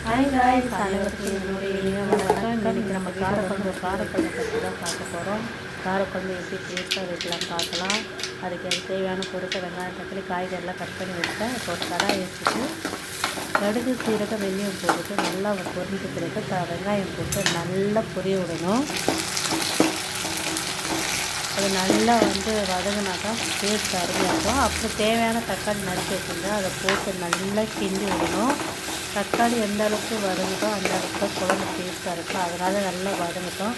Hi guys, அனைவருக்கும் என்னுடைய இனிய வணக்கம். இன்றைக்கி நம்ம காரக்குழம்பு பற்றி தான் பார்க்க போகிறோம். காரக்குழம்பு எப்படி டேஸ்ட்டாக வைக்கலாம் பார்க்கலாம். அதுக்கு தேவையான பொருட்கள் வெங்காயம், தக்காளி, காய்கறிலாம் கட் பண்ணி வச்சுட்டேன். இப்போ ஒரு கடாய் வச்சுட்டு கடுகு, சீரகம், வெந்தயம் போட்டுட்டு நல்லா பொரிஞ்சு பிறகு வெங்காயம் போட்டு நல்லா பொரிய விடணும். அது நல்லா வதங்கினா தான் டேஸ்ட் அருமையாக இருக்கும். அப்புறம் தேவையான தக்காளி நறுக்கி வச்சுருந்தா அதை போட்டு நல்லா கிண்டி விடணும். தக்காளி எந்த அளவுக்கு வதங்குதோ அந்த அளவுக்கு தான் குழம்பு டேஸ்ட்டாக இருக்கும். அதனால் நல்லா வதங்கட்டும்.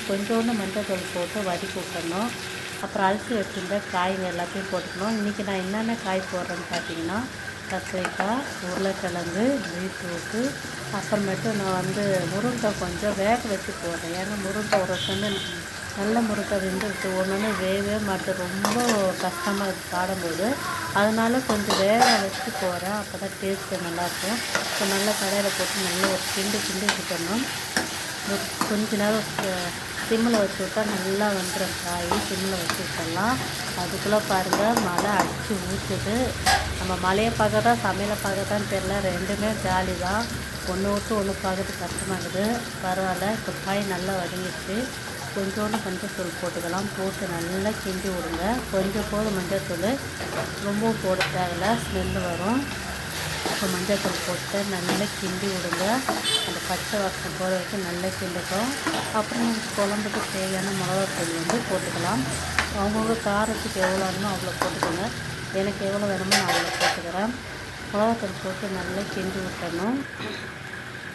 கொஞ்சோண்டு மஞ்சள் தூள் போட்டு வதக்கி விட்டுறணும். அப்புறம் அரிசி வச்சுருந்த காய்கள் எல்லாத்தையும் போட்டுக்கணும். இன்றைக்கி நான் என்னென்ன காய் போடுறேன்னு பார்த்தீங்கன்னா, கத்திரிக்காய், உருளைக்கிழங்கு, பீட்ரூட்டு, அப்புறமேட்டு நான் முருங்கைக்காய் கொஞ்சம் வேக வச்சு போடுறேன். ஏன்னா முருங்கைக்காய் ஒரு சொன்ன நல்ல முருங்கை வெந்துருக்கு, ஒன்று வேகவே மாட்டேன், ரொம்ப கஷ்டமாக இருக்குது சாடும்போது. அதனால் கொஞ்சம் வேக வச்சு போகிறேன், அப்போ தான் டேஸ்ட்டு நல்லாயிருக்கும். இப்போ நல்லா கடையில் போட்டு நல்லா ஒரு கிண்டி விட்டுடணும். கொஞ்ச நேரம் சிம்மில் வச்சு விட்டால் நல்லா வந்துடும் காய். சிம்மில் வச்சு விட்டுடலாம். அதுக்குள்ளே பாருங்கள், மழை அடித்து ஊற்றுது. நம்ம மழையை பார்க்க தான் சமையலை பார்க்க தான் தெரில, ரெண்டுமே ஜாலி தான். ஒன்று விட்டு ஒன்று பார்க்கறது கஷ்டமாகுது. பரவாயில்ல. இப்போ காய் நல்லா வதங்கிடுச்சு. கொஞ்சோண்டு மஞ்சள்தூள் போட்டுக்கலாம். போட்டு நல்லா கிண்டி விடுங்க. கொஞ்சம் போதும் மஞ்சள்தூள், ரொம்பவும் போட தேவையில்ல, ஸ்மெல்லு வரும். இப்போ மஞ்சள்தூள் போட்டு நல்லா கிண்டி விடுங்க. அந்த பச்சை வாசனை போகிற வரைக்கும் நல்லா கிண்டட்டும். அப்புறம் குழம்புக்கு தேவையான மிளகாத்தூள் போட்டுக்கலாம். அவங்கவுங்க காரத்துக்கு எவ்வளோ வேணுமோ அவ்வளோ போட்டுக்கோங்க. எனக்கு எவ்வளோ வேணுமோ நான் அவ்வளோ போட்டுக்கிறேன். மிளகாத்தூள் போட்டு நல்லா கிண்டி விட்டணும்.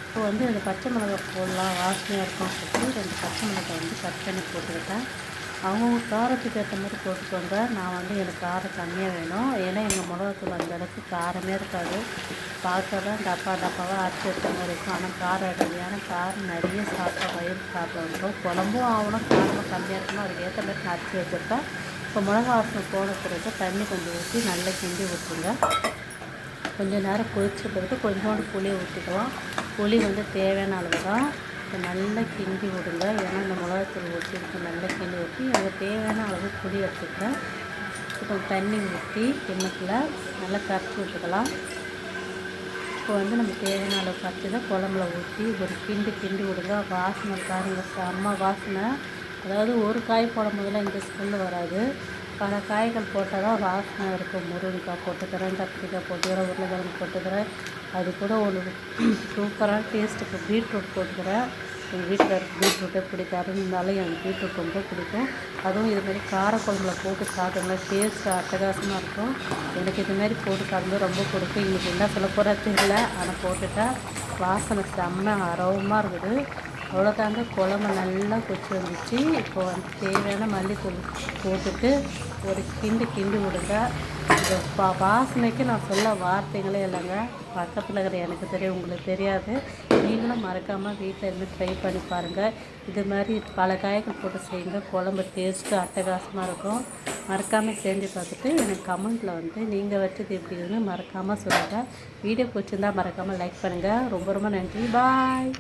இப்போ இந்த பச்சை மிளகாய் போடலாம், வாசனையாக இருக்கும் சொல்லிட்டு 2 பச்சை மிளகாய் கட் பண்ணி போட்டுக்கிட்டேன். அவங்கவுங்க காரத்துக்கு ஏற்ற மாதிரி போட்டுக்கோங்க. நான் எனக்கு காரம் கம்மியாக வேணும். ஏன்னா எங்கள் மிளகாத்தூள் அந்தளவுக்கு காரமே இருக்காது. பார்க்க தான் டப்பாவாக அரைச்சி எடுத்த மாதிரி இருக்கும். ஆனால் காரம் அடையாது. ஏன்னா காரம் நிறைய சாப்பிட்டா வயிறு சாப்பிட வந்துடும். குழம்பும் ஆகணும், காரமும் கம்மியாக இருக்கணும். அதுக்கு ஏற்ற மாதிரி நான் அரைச்சி வச்சுருப்பேன். இப்போ மிளகா வாசனை போன பிறகு தண்ணி கொஞ்சம் ஊற்றி நல்லா கிண்டி விட்டுருங்க. கொஞ்சம் நேரம் கொதிச்ச பிறகு கொஞ்சோண்டு புளியை ஊற்றிக்கலாம். புளி தேவையான அளவு தான். இப்போ நல்லா கிண்டி விடுங்க. ஏன்னா இந்த மிளகாத்தூள் ஊற்றிட்டு நல்லா கிண்டி ஊற்றி அதுக்கு தேவையான அளவு புளி எடுத்துக்கிறேன். இப்போ தண்ணி ஊற்றி கிண்ணத்தில் நல்லா கரைச்சி விட்டுக்கலாம். இப்போ நம்ம தேவையான அளவு கரைச்சி தான் குழம்புல ஊற்றி ஒரு கிண்டி விடுங்க. வாசனை பாருங்க, செம்ம வாசனை. அதாவது ஒரு காய் போடும் போதெல்லாம் இந்த ஸ்மெல்லு வராது. பல காய்கள் போட்டால் தான் வாசனை இருக்கும். முருங்கைக்காய் போட்டுக்கிறேன், கத்திரிக்காய் போட்டுக்கிறேன், உருளைக்கிழங்கு போட்டுக்கிறேன். அது கூட ஒரு சூப்பரான டேஸ்ட்டுக்கு பீட்ரூட் போட்டுக்கிறேன். எங்கள் வீட்டுக்காரருக்கு பீட்ரூட்டே பிடிக்காது, இருந்தாலும் எனக்கு பீட்ரூட் ரொம்ப பிடிக்கும். அதுவும் இதுமாரி காரக்குழம்புல போட்டு சாப்பிட்டோம்னா டேஸ்ட்டு அட்டகாசமாக இருக்கும். எனக்கு இதுமாரி போட்டு சாப்பிடும்போது ரொம்ப பிடிக்கும். இன்றைக்கி என்ன சொல்ல போகிறா தெரியல, ஆனால் போட்டுட்டா வாசனை செம்ம அரவமாக இருக்குது. அவ்வளோதாங்க. குழம்பு நல்லா கொச்சி வந்துச்சு. இப்போ தேவையான மல்லித்தூள் போட்டுட்டு ஒரு கிண்டி விடுங்க. இந்த வாசனைக்கு நான் சொல்ல வார்த்தைகளே இல்லைங்க. பக்கத்தில் இருக்கிற எனக்கு தெரியும், உங்களுக்கு தெரியாது. நீங்களும் மறக்காமல் வீட்டில் இருந்து ட்ரை பண்ணி பாருங்கள். இது மாதிரி பல காய்கள் போட்டு செய்யுங்க. குழம்பு டேஸ்ட்டு அட்டகாசமாக இருக்கும். மறக்காமல் செஞ்சு பார்த்துட்டு எனக்கு கமெண்ட்டில் நீங்கள் வச்சது எப்படி இருக்குன்னு மறக்காமல் சொல்லுங்கள். வீடியோ பிடிச்சிருந்தால் மறக்காமல் லைக் பண்ணுங்கள். ரொம்ப நன்றி. பாய்.